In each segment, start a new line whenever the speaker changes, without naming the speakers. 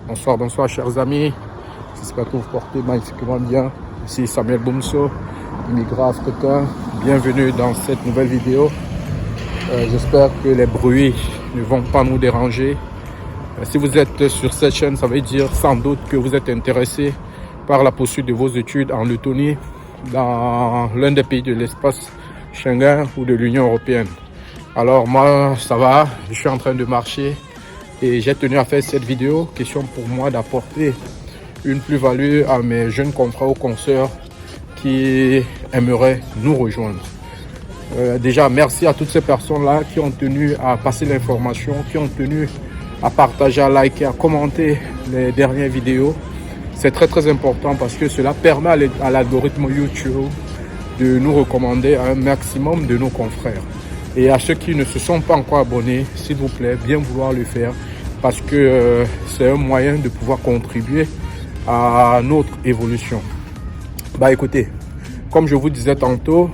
Bonsoir, bonsoir chers amis. J'espère que vous portez magnifiquement bien. Ici Samuel Boumso, immigrant africain. Bienvenue dans cette nouvelle vidéo. J'espère que les bruits ne vont pas nous déranger. Si vous êtes sur cette chaîne, ça veut dire sans doute que vous êtes intéressé par la poursuite de vos études en Lettonie, dans l'un des pays de l'espace Schengen ou de l'Union européenne. Alors moi, ça va, je suis en train de marcher et j'ai tenu à faire cette vidéo. Question pour moi d'apporter une plus-value à mes jeunes confrères ou consoeurs qui aimeraient nous rejoindre. Déjà, merci à toutes ces personnes-là qui ont tenu à passer l'information, qui ont tenu à partager, à liker, à commenter les dernières vidéos. C'est très important parce que cela permet à l'algorithme YouTube de nous recommander à un maximum de nos confrères. Et à ceux qui ne se sont pas encore abonnés, s'il vous plaît, bien vouloir le faire parce que c'est un moyen de pouvoir contribuer à notre évolution. Bah écoutez, comme je vous disais tantôt,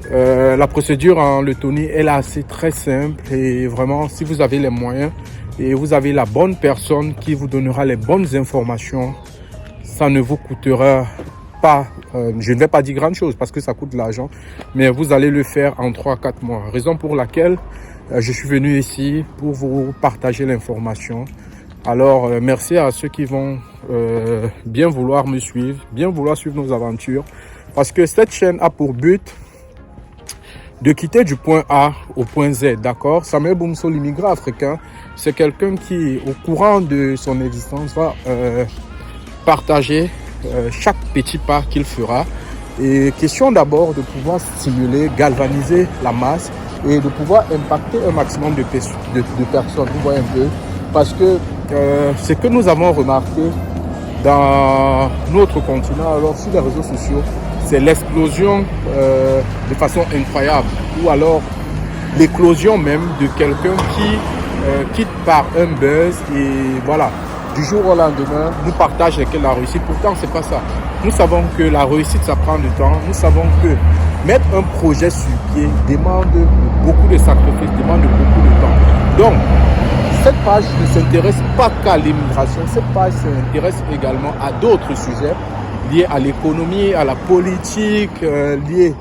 la procédure en Lettonie est assez très simple et vraiment si vous avez les moyens et vous avez la bonne personne qui vous donnera les bonnes informations, ça ne vous coûtera pas, je ne vais pas dire grande chose parce que ça coûte de l'argent, mais vous allez le faire en 3-4 mois. Raison pour laquelle je suis venu ici pour vous partager l'information. Alors merci à ceux qui vont bien vouloir me suivre, bien vouloir suivre nos aventures, parce que cette chaîne a pour but de quitter du point A au point Z, d'accord? Samuel Boumso, l'immigrant africain, c'est quelqu'un qui, au courant de son existence, va partager chaque petit pas qu'il fera. Et question d'abord de pouvoir stimuler, galvaniser la masse et de pouvoir impacter un maximum de personnes. Vous voyez un peu? Parce que ce que nous avons remarqué dans notre continent, alors sur les réseaux sociaux, c'est l'explosion de façon incroyable, ou alors l'éclosion même de quelqu'un qui quitte par un buzz et voilà, du jour au lendemain, nous partage avec la réussite. Pourtant, c'est pas ça. Nous savons que la réussite, ça prend du temps. Nous savons que mettre un projet sur pied demande beaucoup de sacrifices, demande beaucoup de temps. Donc, cette page ne s'intéresse pas qu'à l'immigration. Cette page s'intéresse également à d'autres sujets liés à l'économie, à la politique, liés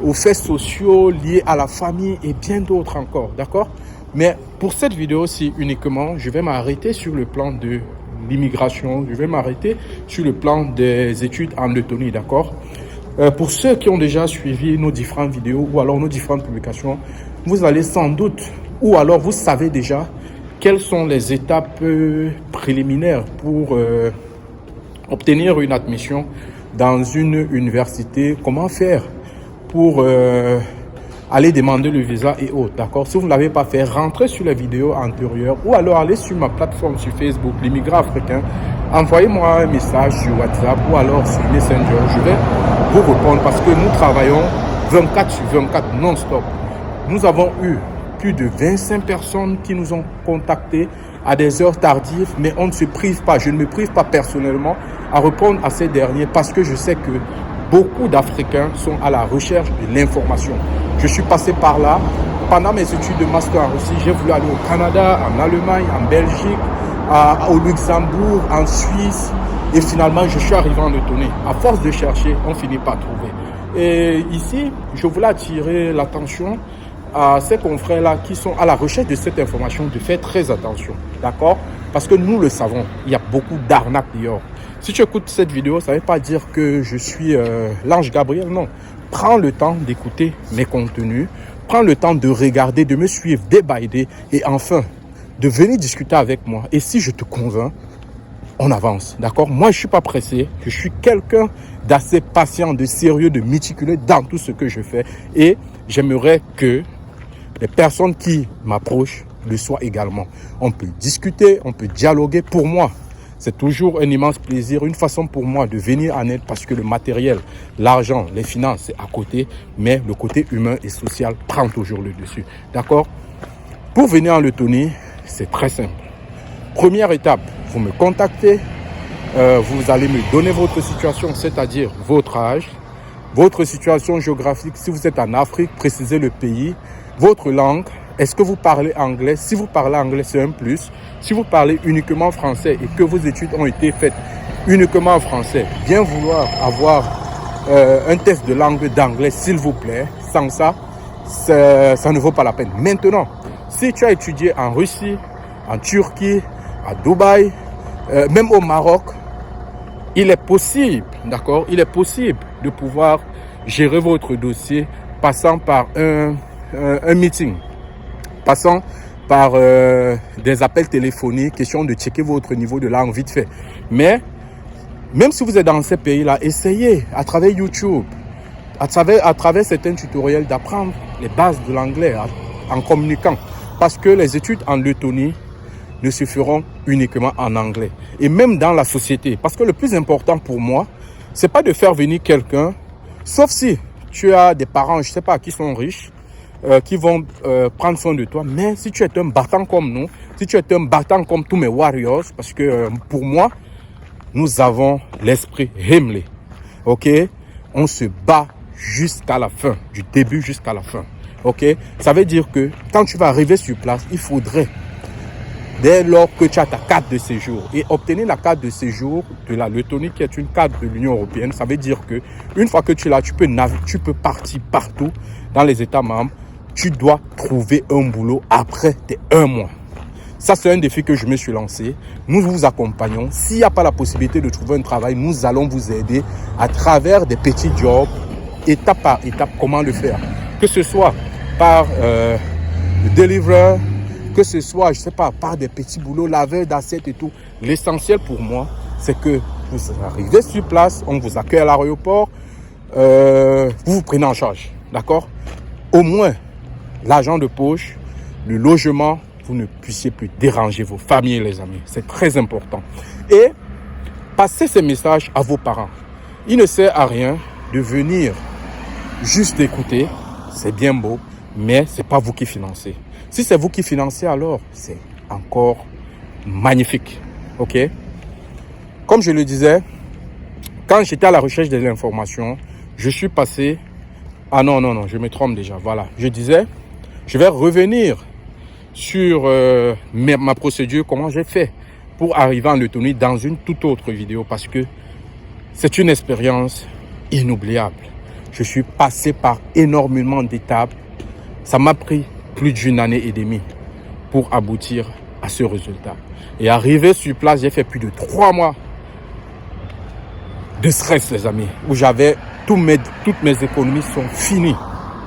aux faits sociaux, liés à la famille et bien d'autres encore, d'accord? Mais pour cette vidéo-ci uniquement, je vais m'arrêter sur le plan de l'immigration, je vais m'arrêter sur le plan des études en Lettonie, d'accord? Pour ceux qui ont déjà suivi nos différentes vidéos ou alors nos différentes publications, vous allez sans doute, ou alors vous savez déjà, quelles sont les étapes préliminaires pour obtenir une admission dans une université, comment faire pour aller demander le visa et autres, d'accord? Si vous ne l'avez pas fait, rentrez sur les vidéos antérieures ou alors allez sur ma plateforme sur Facebook, l'immigrant africain, envoyez-moi un message sur WhatsApp ou alors sur Messenger, je vais vous répondre parce que nous travaillons 24 sur 24 non-stop. Nous avons eu plus de 25 personnes qui nous ont contactés à des heures tardives, mais on ne se prive pas, je ne me prive pas personnellement à répondre à ces derniers parce que je sais que beaucoup d'Africains sont à la recherche de l'information. Je suis passé par là. Pendant mes études de master aussi, j'ai voulu aller au Canada, en Allemagne, en Belgique, au Luxembourg, en Suisse. Et finalement, je suis arrivé en Lettonie. À force de chercher, on finit par trouver. Et ici, je voulais attirer l'attention à ces confrères-là qui sont à la recherche de cette information, de faire très attention. D'accord? Parce que nous le savons, il y a beaucoup d'arnaques dehors. Si tu écoutes cette vidéo, ça ne veut pas dire que je suis l'ange Gabriel, non. Prends le temps d'écouter mes contenus, prends le temps de regarder, de me suivre day by day et enfin, de venir discuter avec moi. Et si je te convainc, on avance, d'accord? Moi, je ne suis pas pressé, je suis quelqu'un d'assez patient, de sérieux, de méticuleux dans tout ce que je fais. Et j'aimerais que les personnes qui m'approchent le soient également. On peut discuter, on peut dialoguer. Pour moi, c'est toujours un immense plaisir, une façon pour moi de venir en aide parce que le matériel, l'argent, les finances, c'est à côté, mais le côté humain et social prend toujours le dessus. D'accord? Pour venir en Lettonie, c'est très simple. Première étape, vous me contactez, vous allez me donner votre situation, c'est-à-dire votre âge, votre situation géographique. Si vous êtes en Afrique, précisez le pays, votre langue, est-ce que vous parlez anglais? Si vous parlez anglais, c'est un plus. Si vous parlez uniquement français et que vos études ont été faites uniquement en français, bien vouloir avoir un test de langue d'anglais, s'il vous plaît. Sans ça, ça ne vaut pas la peine. Maintenant, si tu as étudié en Russie, en Turquie, à Dubaï, même au Maroc, il est possible, d'accord, il est possible de pouvoir gérer votre dossier passant par un meeting, passant par des appels téléphoniques, question de checker votre niveau de langue vite fait. Mais même si vous êtes dans ces pays-là, essayez à travers YouTube, à travers certains tutoriels d'apprendre les bases de l'anglais en communiquant. Parce que les études en Lettonie ne se feront uniquement en anglais. Et même dans la société. Parce que le plus important pour moi, c'est pas de faire venir quelqu'un, sauf si tu as des parents, je sais pas, qui sont riches, qui vont prendre soin de toi. Mais si tu es un battant comme nous, si tu es un battant comme tous mes warriors, parce que pour moi, nous avons l'esprit Hemley. Ok? On se bat jusqu'à la fin, du début jusqu'à la fin. Ok? Ça veut dire que quand tu vas arriver sur place, il faudrait, dès lors que tu as ta carte de séjour, et obtenir la carte de séjour de la Lettonie, qui est une carte de l'Union européenne, ça veut dire que une fois que tu l'as, tu peux partir partout dans les États membres. Tu dois trouver un boulot après tes 1 mois. Ça, c'est un défi que je me suis lancé. Nous vous accompagnons. S'il n'y a pas la possibilité de trouver un travail, nous allons vous aider à travers des petits jobs, étape par étape, comment le faire. Que ce soit par le deliverer, que ce soit, je ne sais pas, par des petits boulots, laveur d'assiettes et tout. L'essentiel pour moi, c'est que vous arrivez sur place, on vous accueille à l'aéroport, vous vous prenez en charge, d'accord? Au moins, l'argent de poche, le logement, vous ne puissiez plus déranger vos familles, les amis. C'est très important. Et passez ces messages à vos parents. Il ne sert à rien de venir juste écouter. C'est bien beau, mais ce n'est pas vous qui financez. Si c'est vous qui financez, alors c'est encore magnifique. Ok? Comme je le disais, quand j'étais à la recherche de l'information, je suis passé... Ah non, je me trompe déjà. Voilà. Je disais, je vais revenir sur ma procédure, comment j'ai fait pour arriver en Lettonie dans une toute autre vidéo parce que c'est une expérience inoubliable. Je suis passé par énormément d'étapes. Ça m'a pris plus d'1 année et demie pour aboutir à ce résultat. Et arrivé sur place, j'ai fait plus de 3 mois de stress, les amis, où j'avais toutes mes économies sont finies.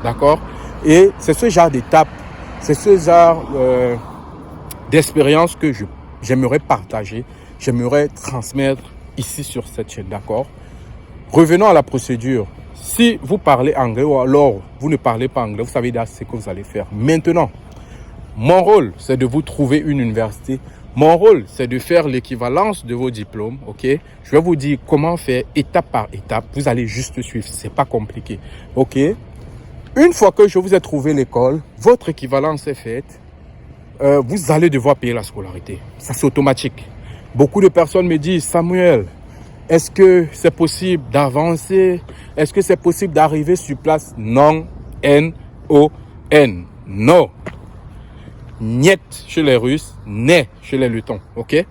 D'accord? Et c'est ce genre d'étape, c'est ce genre d'expérience que j'aimerais partager, j'aimerais transmettre ici sur cette chaîne. D'accord? Revenons à la procédure. Si vous parlez anglais ou alors vous ne parlez pas anglais, vous savez déjà ce que vous allez faire. Maintenant, mon rôle, c'est de vous trouver une université. Mon rôle, c'est de faire l'équivalence de vos diplômes. Ok? Je vais vous dire comment faire étape par étape. Vous allez juste suivre. C'est pas compliqué. Ok? Une fois que je vous ai trouvé l'école, votre équivalence est faite. Vous allez devoir payer la scolarité. Ça, c'est automatique. Beaucoup de personnes me disent, Samuel, est-ce que c'est possible d'avancer? Est-ce que c'est possible d'arriver sur place? Non. N-O-N. Non. Niet chez les Russes, né chez les Lettons. Ok?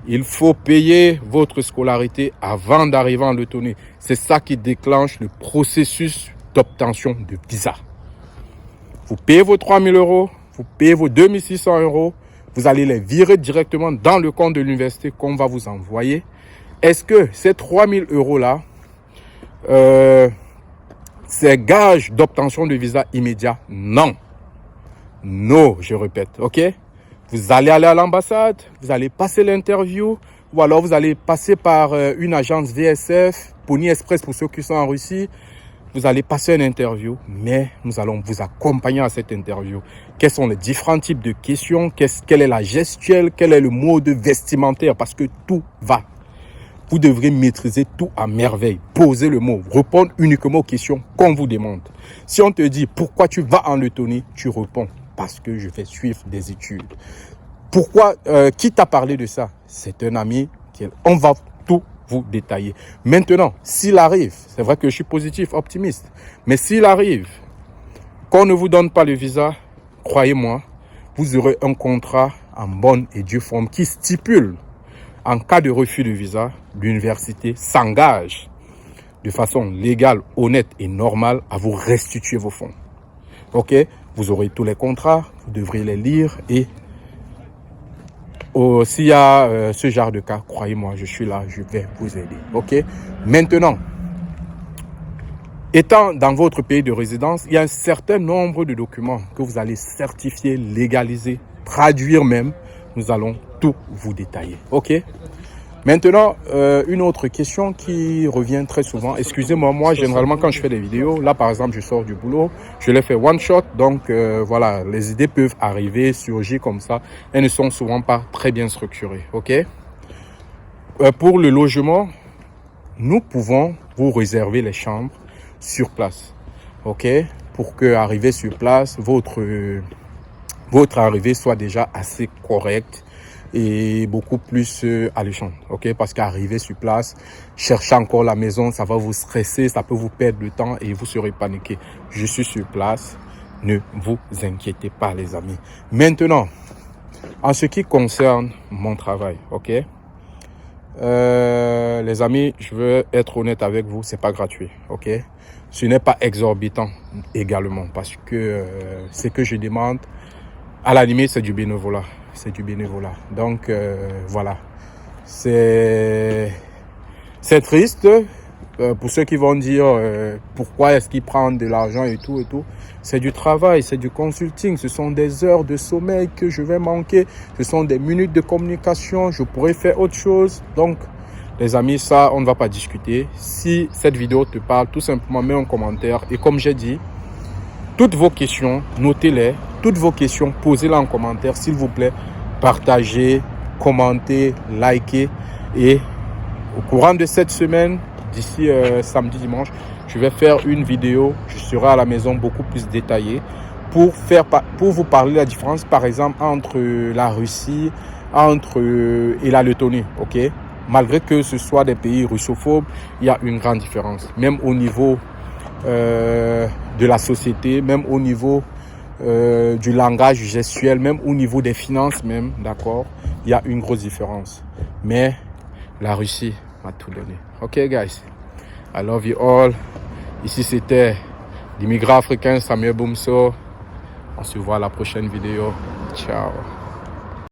Il faut payer votre scolarité avant d'arriver en Lettonie. C'est ça qui déclenche le processus d'obtention de visa. Vous payez vos 3 000 €, vous payez vos 2 600 €, vous allez les virer directement dans le compte de l'université qu'on va vous envoyer. Est-ce que ces 3 000 € là, c'est gage d'obtention de visa immédiat? Non. Non, je répète, ok? Vous allez aller à l'ambassade, vous allez passer l'interview, ou alors vous allez passer par une agence VSF, Pony Express pour ceux qui sont en Russie. Vous allez passer une interview, mais nous allons vous accompagner à cette interview. Quels sont les différents types de questions? Quelle est la gestuelle? Quel est le mode vestimentaire? Parce que tout va. Vous devrez maîtriser tout à merveille. Posez le mot. Répondre uniquement aux questions qu'on vous demande. Si on te dit pourquoi tu vas en Lettonie, tu réponds parce que je vais suivre des études. Pourquoi? Qui t'a parlé de ça? C'est un ami. On va tout vous détailler. Maintenant, s'il arrive, c'est vrai que je suis positif, optimiste, mais s'il arrive qu'on ne vous donne pas le visa, croyez-moi, vous aurez un contrat en bonne et due forme qui stipule, en cas de refus de visa, l'université s'engage de façon légale, honnête et normale à vous restituer vos fonds. Ok, vous aurez tous les contrats, vous devrez les lire et s'il y a ce genre de cas, croyez-moi, je suis là, je vais vous aider. Ok, maintenant, étant dans votre pays de résidence, il y a un certain nombre de documents que vous allez certifier, légaliser, traduire même. Nous allons tout vous détailler. Ok. Maintenant, une autre question qui revient très souvent. Excusez-moi, moi, généralement, quand je fais des vidéos, là, par exemple, je sors du boulot, je les fais one shot. Donc, voilà, les idées peuvent arriver, surgir comme ça. Elles ne sont souvent pas très bien structurées. OK? Pour le logement, nous pouvons vous réserver les chambres sur place. OK? Pour que, arrivé sur place, votre arrivée soit déjà assez correcte et beaucoup plus alléchante, ok? Parce qu'arriver sur place, chercher encore la maison, ça va vous stresser, ça peut vous perdre du temps et vous serez paniqué. Je suis sur place, ne vous inquiétez pas les amis. Maintenant, en ce qui concerne mon travail, ok? Les amis, je veux être honnête avec vous, c'est pas gratuit, ok? Ce n'est pas exorbitant également parce que ce que je demande, à la limite, c'est du bénévolat. C'est du bénévolat. Donc, voilà. C'est triste pour ceux qui vont dire pourquoi est-ce qu'ils prennent de l'argent et tout et tout. C'est du travail, c'est du consulting. Ce sont des heures de sommeil que je vais manquer. Ce sont des minutes de communication. Je pourrais faire autre chose. Donc, les amis, ça, on ne va pas discuter. Si cette vidéo te parle, tout simplement, mets un commentaire. Et comme j'ai dit, toutes vos questions, notez-les. Toutes vos questions, posez-les en commentaire, s'il vous plaît. Partagez, commentez, likez. Et au courant de cette semaine, d'ici samedi, dimanche, je vais faire une vidéo. Je serai à la maison beaucoup plus détaillée pour vous parler de la différence, par exemple, entre la Russie et la Lettonie. Ok? Malgré que ce soit des pays russophobes, il y a une grande différence. Même au niveau de la société, même au niveau du langage gestuel, même au niveau des finances même, d'accord, il y a une grosse différence. Mais la Russie m'a tout donné. Ok guys, I love you all. Ici c'était l'immigrant africain Samuel Boumso. On se voit à la prochaine vidéo. Ciao.